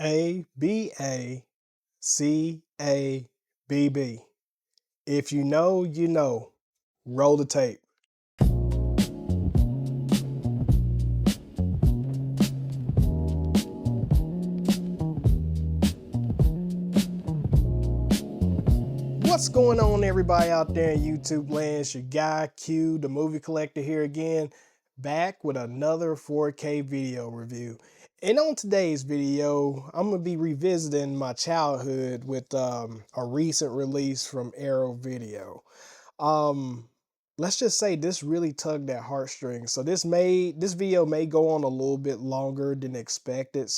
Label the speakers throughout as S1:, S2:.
S1: ABACABB. If you know, you know. Roll the tape. What's going on, everybody out there in YouTube land? It's your guy Q, the movie collector, here again, back with another 4K video review. And on today's video, I'm gonna be revisiting my childhood with a recent release from Arrow Video. Um, let's just say this really tugged at heartstrings. So this video may go on a little bit longer than expected.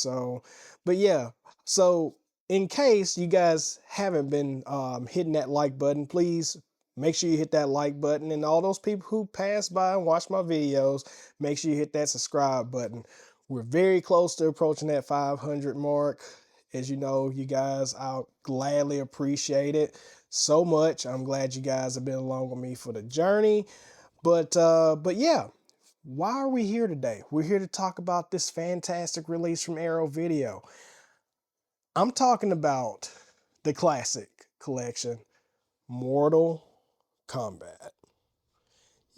S1: But yeah, so in case you guys haven't been hitting that like button, please make sure you hit that like button. And all those people who pass by and watch my videos, make sure you hit that subscribe button. We're very close to approaching that 500 mark. As you know, you guys, I'll gladly appreciate it so much. I'm glad you guys have been along with me for the journey. But yeah, why are we here today? We're here to talk about this fantastic release from Arrow Video. I'm talking about the classic collection, Mortal Kombat.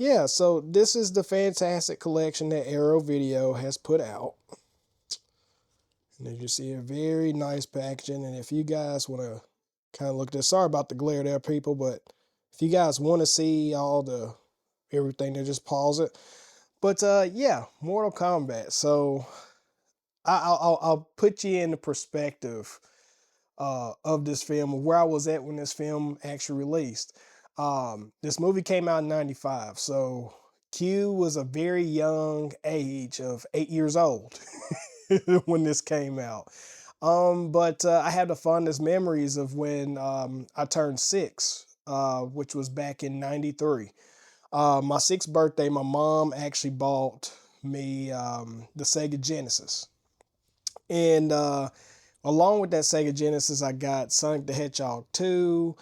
S1: Yeah, so this is the fantastic collection that Arrow Video has put out. And as you see, a very nice packaging. And if you guys want to kind of look at this, sorry about the glare there, people, but if you guys want to see all the everything, then just pause it. But yeah, Mortal Kombat. So I'll put you in the perspective of this film, of where I was at when this film actually released. This movie came out in '95, so Q was a very young age of 8 years old when this came out. But I have the fondest memories of when I turned 6, which was back in '93. My 6th birthday, my mom actually bought me the Sega Genesis. And along with that Sega Genesis, I got Sonic the Hedgehog 2,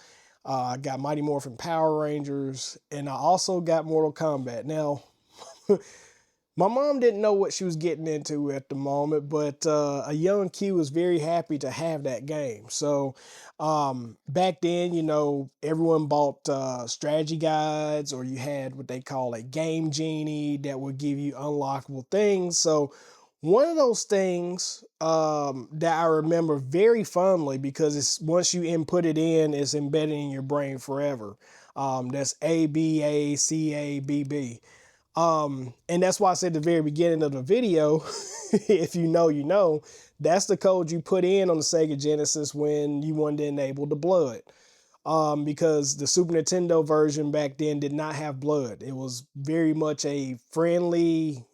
S1: I got Mighty Morphin Power Rangers, and I also got Mortal Kombat. Now, my mom didn't know what she was getting into at the moment, but a young Q was very happy to have that game. So back then, you know, everyone bought strategy guides, or you had what they call a game genie that would give you unlockable things. So one of those things that I remember very fondly, because it's once you input it in, it's embedded in your brain forever. That's ABACABB. And that's why I said at the very beginning of the video, if you know, you know, that's the code you put in on the Sega Genesis when you wanted to enable the blood. Because the Super Nintendo version back then did not have blood. It was very much a friendly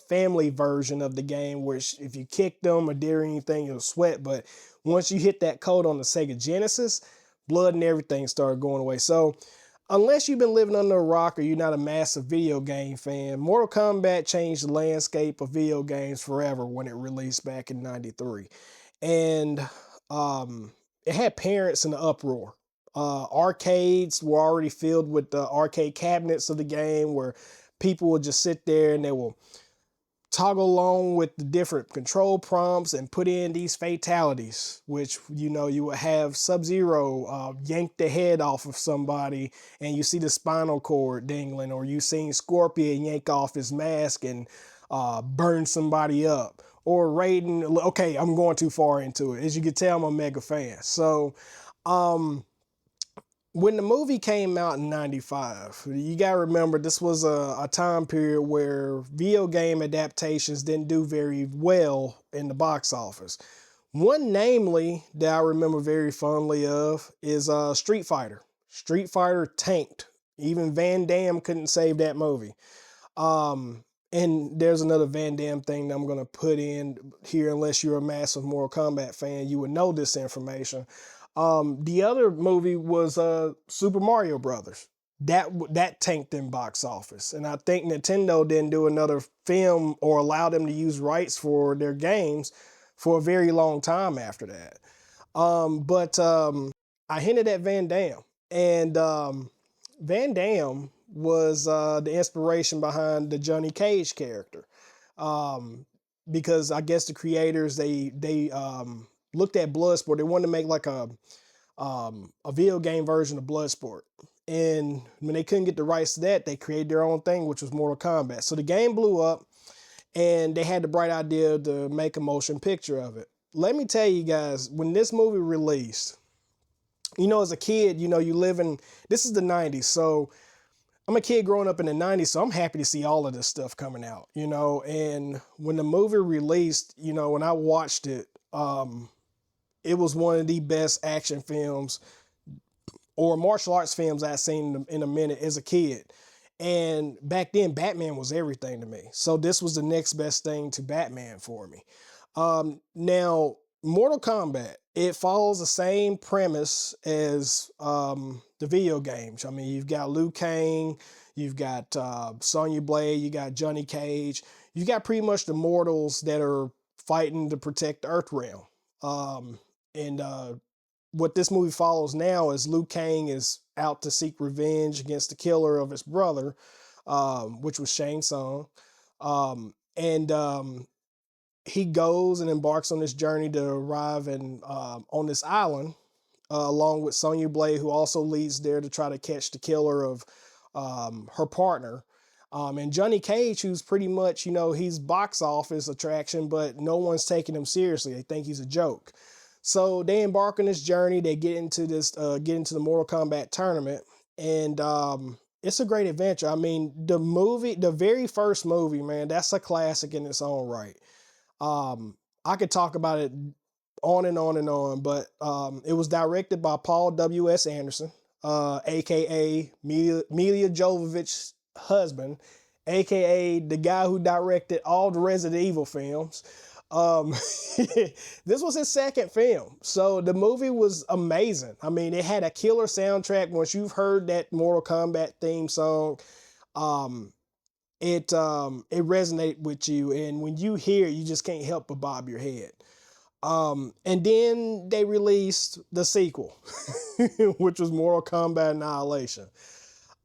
S1: family version of the game, which if you kicked them or did anything, you'll sweat. But once you hit that code on the Sega Genesis, blood and everything started going away. So unless you've been living under a rock or you're not a massive video game fan, Mortal Kombat changed the landscape of video games forever when it released back in '93. And it had parents in the uproar. Arcades were already filled with the arcade cabinets of the game, where people would just sit there and they will toggle along with the different control prompts and put in these fatalities, which, you know, you would have Sub-Zero yank the head off of somebody and you see the spinal cord dangling, or you seen Scorpion yank off his mask and burn somebody up, or Raiden. Okay, I'm going too far into it. As you can tell, I'm a mega fan. So when the movie came out in '95, you gotta remember this was a time period where video game adaptations didn't do very well in the box office. One, namely, that I remember very fondly of is Street Fighter. Street Fighter tanked. Even Van Damme couldn't save that movie. And there's another Van Damme thing that I'm going to put in here. Unless you're a massive Mortal Kombat fan, you would know this information. The other movie was Super Mario Brothers. That tanked in box office. And I think Nintendo didn't do another film or allow them to use rights for their games for a very long time after that. But I hinted at Van Damme. And Van Damme was the inspiration behind the Johnny Cage character. because I guess the creators they looked at Bloodsport. They wanted to make like a video game version of Bloodsport. And when they couldn't get the rights to that, they created their own thing, which was Mortal Kombat. So the game blew up, and they had the bright idea to make a motion picture of it. Let me tell you guys, when this movie released, as a kid, you live in, this is the 90s. So I'm a kid growing up in the 90s, so I'm happy to see all of this stuff coming out, and when the movie released, when I watched it, it was one of the best action films or martial arts films I've seen in a minute as a kid. And back then, Batman was everything to me. So this was the next best thing to Batman for me. Now, Mortal Kombat, it follows the same premise as the video games. I mean, you've got Liu Kang, you've got Sonya Blade, you got Johnny Cage. You got pretty much the mortals that are fighting to protect the Earth realm. And what this movie follows now is Liu Kang is out to seek revenge against the killer of his brother, which was Shang Tsung. And he goes and embarks on this journey to arrive on this island, along with Sonya Blade, who also leads there to try to catch the killer of her partner. And Johnny Cage, who's pretty much, he's box office attraction, but no one's taking him seriously. They think he's a joke. So they embark on this journey. They get into the Mortal Kombat tournament, and it's a great adventure. I mean, the very first movie, man, that's a classic in its own right. I could talk about it on and on and on, but it was directed by Paul W.S. Anderson, aka Milla Jovovich's husband, aka the guy who directed all the Resident Evil films. This was his second film, so the movie was amazing. I mean, it had a killer soundtrack. Once you've heard that Mortal Kombat theme song, it resonated with you, and when you hear it, you just can't help but bob your head. And then they released the sequel, which was Mortal Kombat Annihilation.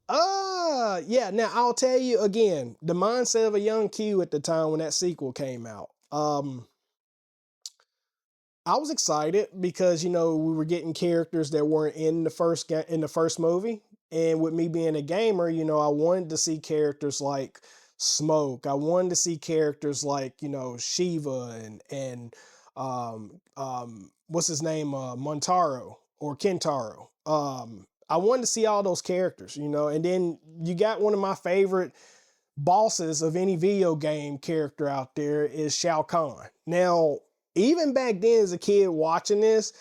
S1: Yeah, now I'll tell you again, the mindset of a young Q at the time when that sequel came out. I was excited because we were getting characters that weren't in the first movie, and with me being a gamer, I wanted to see characters like Smoke. I wanted to see characters like Shiva and what's his name, Montaro or Kentaro. I wanted to see all those characters, and then you got one of my favorite bosses of any video game character out there is Shao Kahn. Now, even back then as a kid watching this,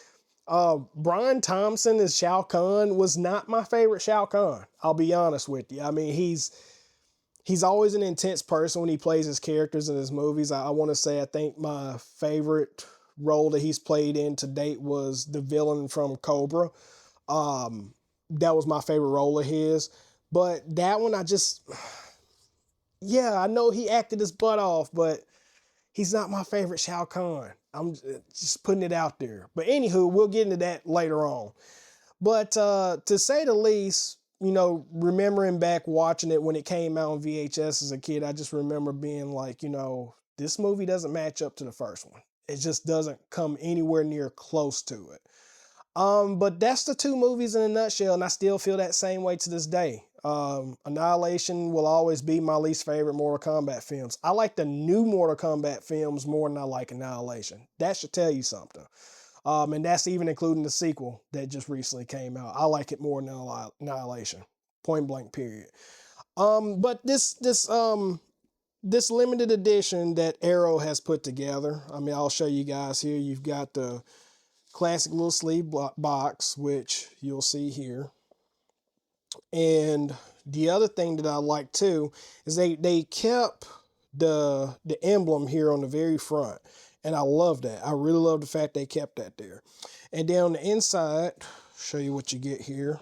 S1: Brian Thompson as Shao Kahn was not my favorite Shao Kahn. I'll be honest with you. I mean, he's always an intense person when he plays his characters in his movies. I want to say I think my favorite role that he's played in to date was the villain from Cobra. That was my favorite role of his. But that one, I know he acted his butt off, but he's not my favorite Shao Kahn. I'm just putting it out there. But anywho, we'll get into that later on. But to say the least, remembering back watching it when it came out on VHS as a kid, I just remember being like, this movie doesn't match up to the first one. It just doesn't come anywhere near close to it. But that's the two movies in a nutshell, and I still feel that same way to this day. Annihilation will always be my least favorite Mortal Kombat films. I like the new Mortal Kombat films more than I like Annihilation. That should tell you something. And that's even including the sequel that just recently came out. I like it more than Annihilation. Point blank, period. But this limited edition that Arrow has put together, I mean, I'll show you guys here. You've got the classic little sleeve box, which you'll see here. And the other thing that I like too is they kept the emblem here on the very front, and I love that. I really love the fact they kept that there. And then on the inside, show you what you get here.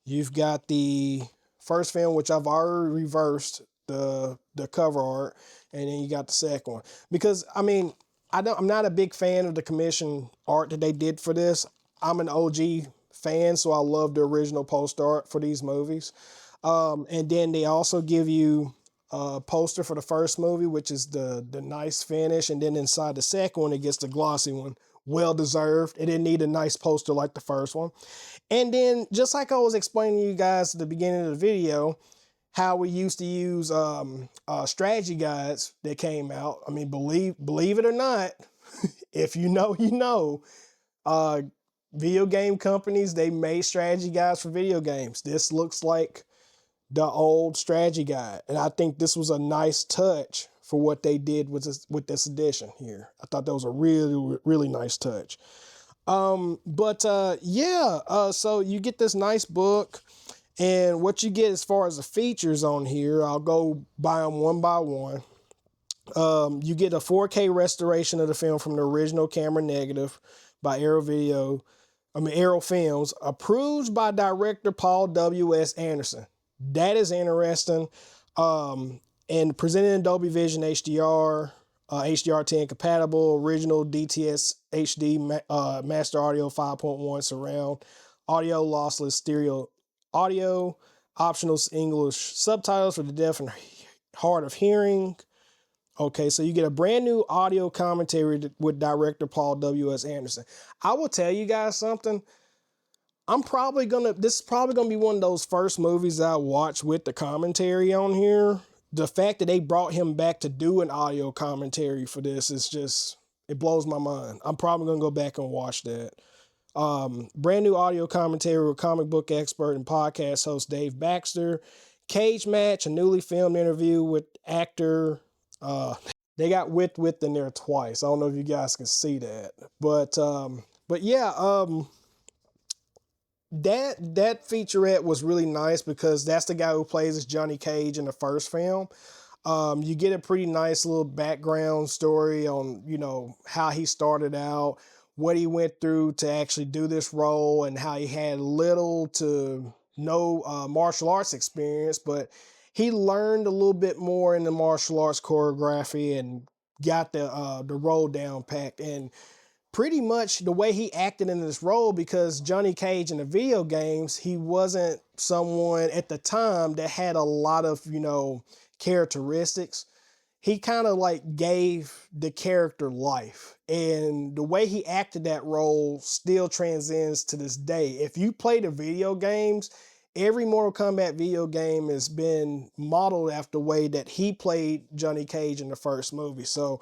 S1: You've got the first film, which I've already reversed the cover art, and then you got the second one. Because I mean, I'm not a big fan of the commission art that they did for this. I'm an OG fan, so I love the original poster art for these movies. And then they also give you poster for the first movie, which is the nice finish, and then inside the second one, it gets the glossy one. Well deserved. It didn't need a nice poster like the first one. And then, just like I was explaining to you guys at the beginning of the video, how we used to use strategy guides that came out. I mean, believe it or not, if you know, you know. Uh, Video game companies, they made strategy guides for video games. This looks like the old strategy guide, and I think this was a nice touch for what they did with this edition here. I thought that was a really nice touch. So you get this nice book, and what you get as far as the features on here, I'll go by them one by one. You get a 4K restoration of the film from the original camera negative by Arrow Films, approved by director Paul W.S. Anderson. That is interesting. And presented in Dolby Vision HDR, HDR10 compatible, original DTS HD master audio 5.1 surround, audio lossless stereo audio, optional English subtitles for the deaf and hard of hearing. Okay, so you get a brand new audio commentary with director Paul W.S. Anderson. I will tell you guys something. This is probably gonna be one of those first movies that I watch with the commentary on here. The fact that they brought him back to do an audio commentary for this is just, it blows my mind. I'm probably gonna go back and watch that. Brand new audio commentary with comic book expert and podcast host Dave Baxter. Cage match, a newly filmed interview with actor. They got Wit in there twice. I don't know if you guys can see that, but yeah, that featurette was really nice because that's the guy who plays as Johnny Cage in the first film. You get a pretty nice little background story on, you know, how he started out, what he went through to actually do this role, and how he had little to no martial arts experience, but he learned a little bit more in the martial arts choreography and got the role down packed. And pretty much the way he acted in this role, because Johnny Cage in the video games, he wasn't someone at the time that had a lot of, you know, characteristics. He kind of like gave the character life, and the way he acted that role still transcends to this day. If you play the video games, every Mortal Kombat video game has been modeled after the way that he played Johnny Cage in the first movie. So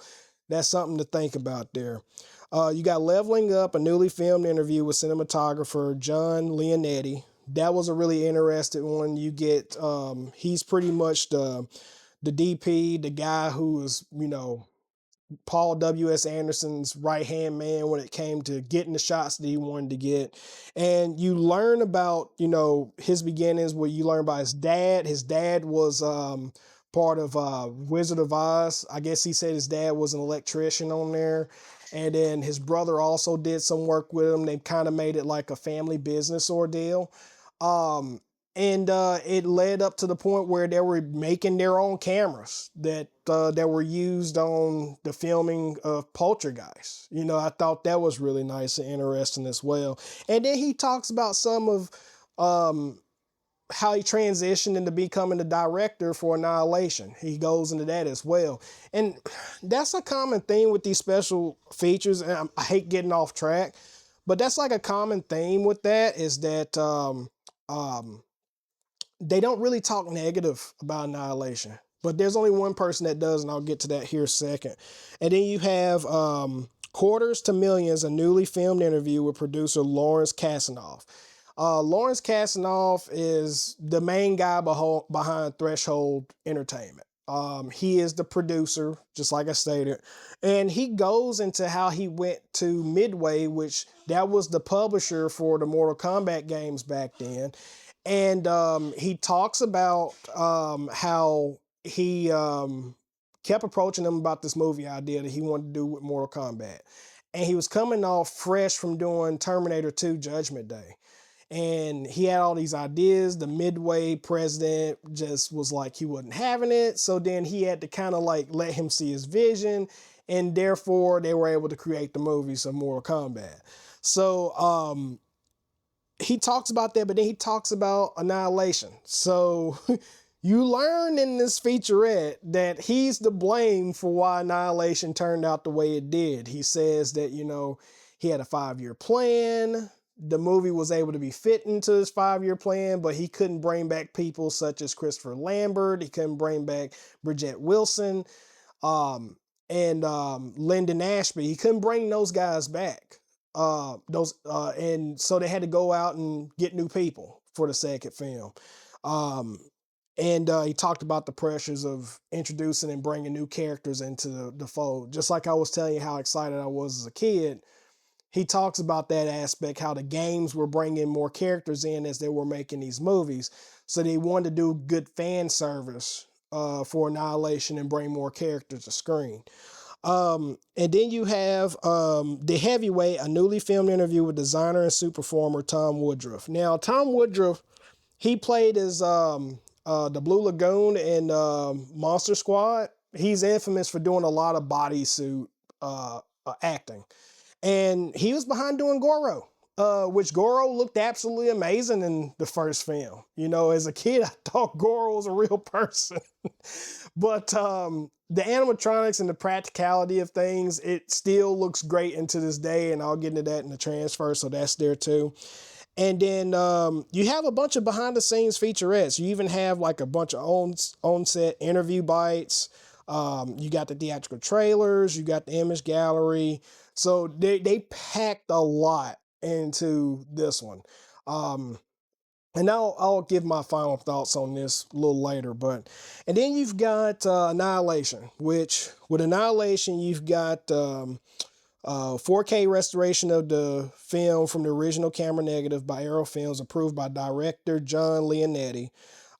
S1: that's something to think about there. You got Leveling Up, a newly filmed interview with cinematographer John Leonetti. That was a really interesting one. You get, he's pretty much the DP, the guy who is, you know, Paul W.S. Anderson's right-hand man when it came to getting the shots that he wanted to get. And you learn about, you know, his beginnings, where you learn about his dad. His dad was part of Wizard of Oz. I guess he said his dad was an electrician on there. And then his brother also did some work with him. They kind of made it like a family business ordeal. It led up to the point where they were making their own cameras that were used on the filming of Poltergeist. You know, I thought that was really nice and interesting as well. And then he talks about some of how he transitioned into becoming the director for Annihilation. He goes into that as well. And that's a common theme with these special features. And I hate getting off track, but that's like a common theme with that, is that they don't really talk negative about Annihilation, but there's only one person that does, and I'll get to that here in a second. And then you have Quarters to Millions, a newly filmed interview with producer Lawrence Kasanoff. Lawrence Kasanoff is the main guy behind Threshold Entertainment. He is the producer, just like I stated, and he goes into how he went to Midway, which that was the publisher for the Mortal Kombat games back then. And he talks about how he kept approaching them about this movie idea that he wanted to do with Mortal Kombat. And he was coming off fresh from doing Terminator 2 Judgment Day. And he had all these ideas. The Midway president just was like, he wasn't having it. So then he had to kind of like let him see his vision. And therefore, they were able to create the movies of Mortal Kombat. So, he talks about that, but then he talks about Annihilation. So You learn in this featurette that he's to blame for why Annihilation turned out the way it did. He says that, he had a 5-year plan. The movie was able to be fit into his 5-year plan, but he couldn't bring back people such as Christopher Lambert. He couldn't bring back Bridget Wilson, and Lyndon Ashby. He couldn't bring those guys back. And so they had to go out and get new people for the second film. And he talked about the pressures of introducing and bringing new characters into the fold. Just like I was telling you how excited I was as a kid, he talks about that aspect, how the games were bringing more characters in as they were making these movies. So they wanted to do good fan service for Annihilation and bring more characters to screen. And then you have The Heavyweight, a newly filmed interview with designer and suit performer Tom Woodruff. Now, Tom Woodruff, he played as the Blue Lagoon in Monster Squad. He's infamous for doing a lot of bodysuit acting. And he was behind doing Goro, which Goro looked absolutely amazing in the first film. As a kid, I thought Goro was a real person. But the animatronics and the practicality of things, it still looks great into this day, and I'll get into that in the transfer, so that's there too. And then you have a bunch of behind the scenes featurettes. You even have like a bunch of on set interview bites. You got the theatrical trailers, you got the image gallery. So they packed a lot into this one. And I'll give my final thoughts on this a little later. And then you've got Annihilation, which with Annihilation, you've got 4K restoration of the film from the original camera negative by Arrow Films, approved by director John Leonetti.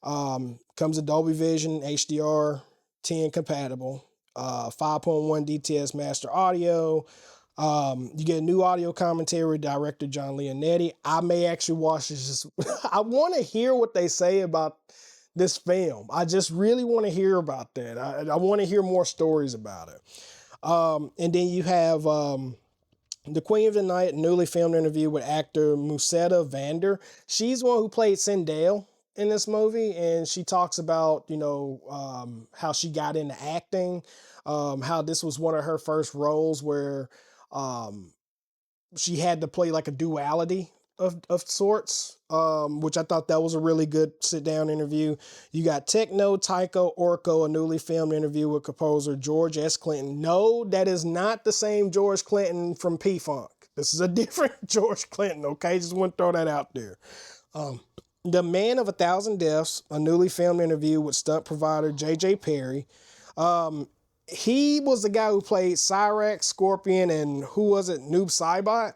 S1: Comes with Dolby Vision, HDR 10 compatible, 5.1 DTS master audio. You get a new audio commentary, director John Leonetti. I may actually watch this. I want to hear what they say about this film. I just really want to hear about that. I want to hear more stories about it. And then you have The Queen of the Night, a newly filmed interview with actor Musetta Vander. She's the one who played Sindel in this movie, and she talks about, how she got into acting, how this was one of her first roles where she had to play like a duality of sorts, which I thought that was a really good sit-down interview. You got Techno Tycho Orko, a newly filmed interview with composer George S. Clinton. No, that is not the same George Clinton from P-Funk. This is a different George Clinton, okay? Just want to throw that out there. The Man of 1,000 Deaths, a newly filmed interview with stunt provider J.J. Perry. He was the guy who played Cyrax, Scorpion, and who was it? Noob Saibot.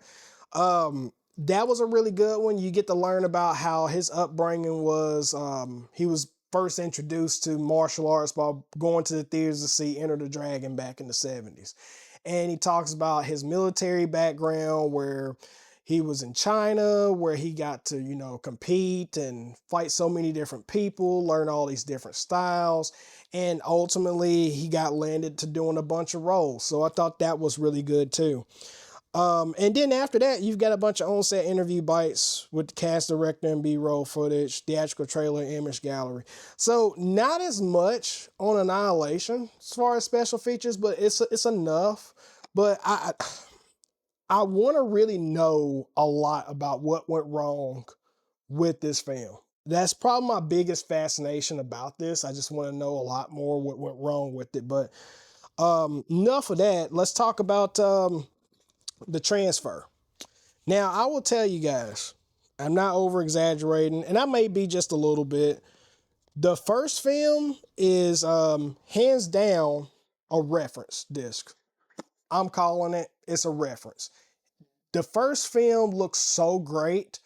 S1: That was a really good one. You get to learn about how his upbringing was. He was first introduced to martial arts by going to the theaters to see Enter the Dragon back in the 70s. And he talks about his military background, where he was in China, where he got to, compete and fight so many different people, learn all these different styles. And ultimately, he got landed to doing a bunch of roles. So I thought that was really good too. And then after that, you've got a bunch of on-set interview bites with the cast, director, and B-roll footage, theatrical trailer, image gallery. So not as much on Annihilation as far as special features, but it's enough. But I want to really know a lot about what went wrong with this film. That's probably my biggest fascination about this. I just want to know a lot more what went wrong with it. But enough of that. Let's talk about the transfer. Now, I will tell you guys, I'm not over exaggerating, and I may be just a little bit. The first film is hands down a reference disc. I'm calling it. It's a reference. The first film looks so great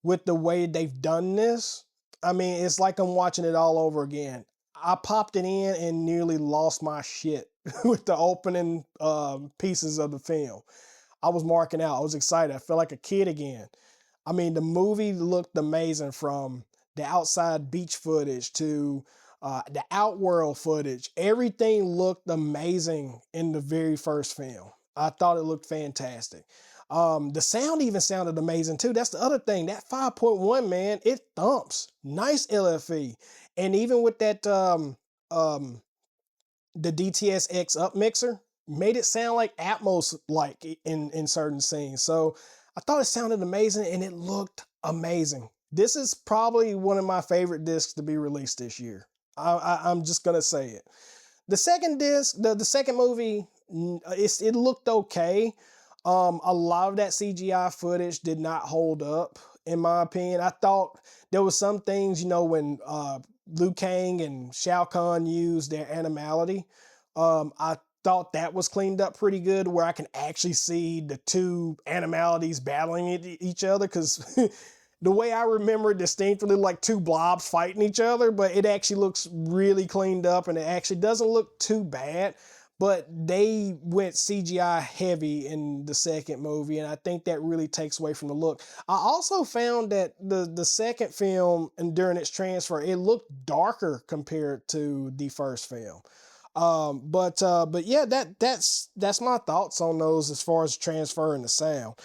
S1: with the way they've done this. I mean, it's like I'm watching it all over again. I popped it in and nearly lost my shit with the opening pieces of the film. I was marking out. I was excited. I felt like a kid again. I mean, the movie looked amazing, from the outside beach footage to the outworld footage. Everything looked amazing in the very first film. I thought it looked fantastic. The sound even sounded amazing too. That's the other thing. That 5.1, man, it thumps. Nice LFE. And even with that the DTS-X up mixer made it sound like Atmos like in certain scenes. So I thought it sounded amazing and it looked amazing. This is probably one of my favorite discs to be released this year. I'm just gonna say it. The second disc, the second movie, it looked okay. A lot of that CGI footage did not hold up, in my opinion. I thought there was some things, you know, when Liu Kang and Shao Kahn used their animality. I thought that was cleaned up pretty good, where I can actually see the two animalities battling each other, because the way I remember it distinctly, like two blobs fighting each other, but it actually looks really cleaned up and it actually doesn't look too bad. But they went CGI heavy in the second movie, and I think that really takes away from the look. I also found that the second film, and during its transfer, it looked darker compared to the first film. But yeah, that's my thoughts on those as far as transferring the sound.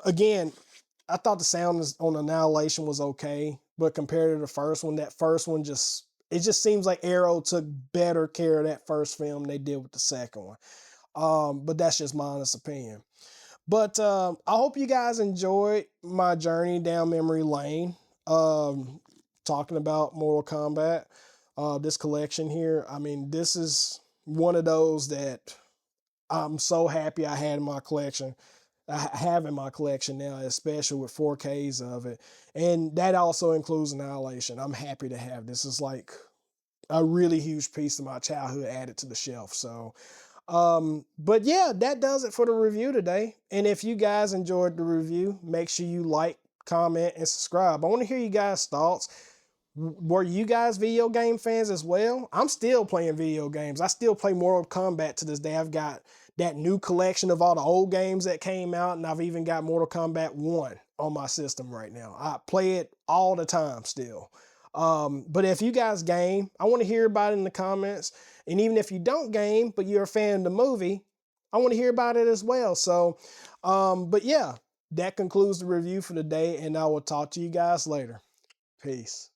S1: Again, I thought the sound on Annihilation was okay, but compared to the first one, that first one it just seems like Arrow took better care of that first film than they did with the second one. But that's just my honest opinion. But I hope you guys enjoyed my journey down memory lane, talking about Mortal Kombat. This collection here, I mean, this is one of those that I'm so happy I had in my collection. I have in my collection now, especially with 4Ks of it. And that also includes Annihilation. I'm happy to have this. Is like a really huge piece of my childhood added to the shelf. So, but yeah, that does it for the review today. And if you guys enjoyed the review, make sure you like, comment, and subscribe. I want to hear you guys' thoughts. Were you guys video game fans as well? I'm still playing video games. I still play Mortal Kombat to this day. I've got that new collection of all the old games that came out, and I've even got Mortal Kombat 1 on my system right now. I play it all the time still. But if you guys game, I want to hear about it in the comments. And even if you don't game, but you're a fan of the movie, I want to hear about it as well. So, but yeah, that concludes the review for today, and I will talk to you guys later. Peace.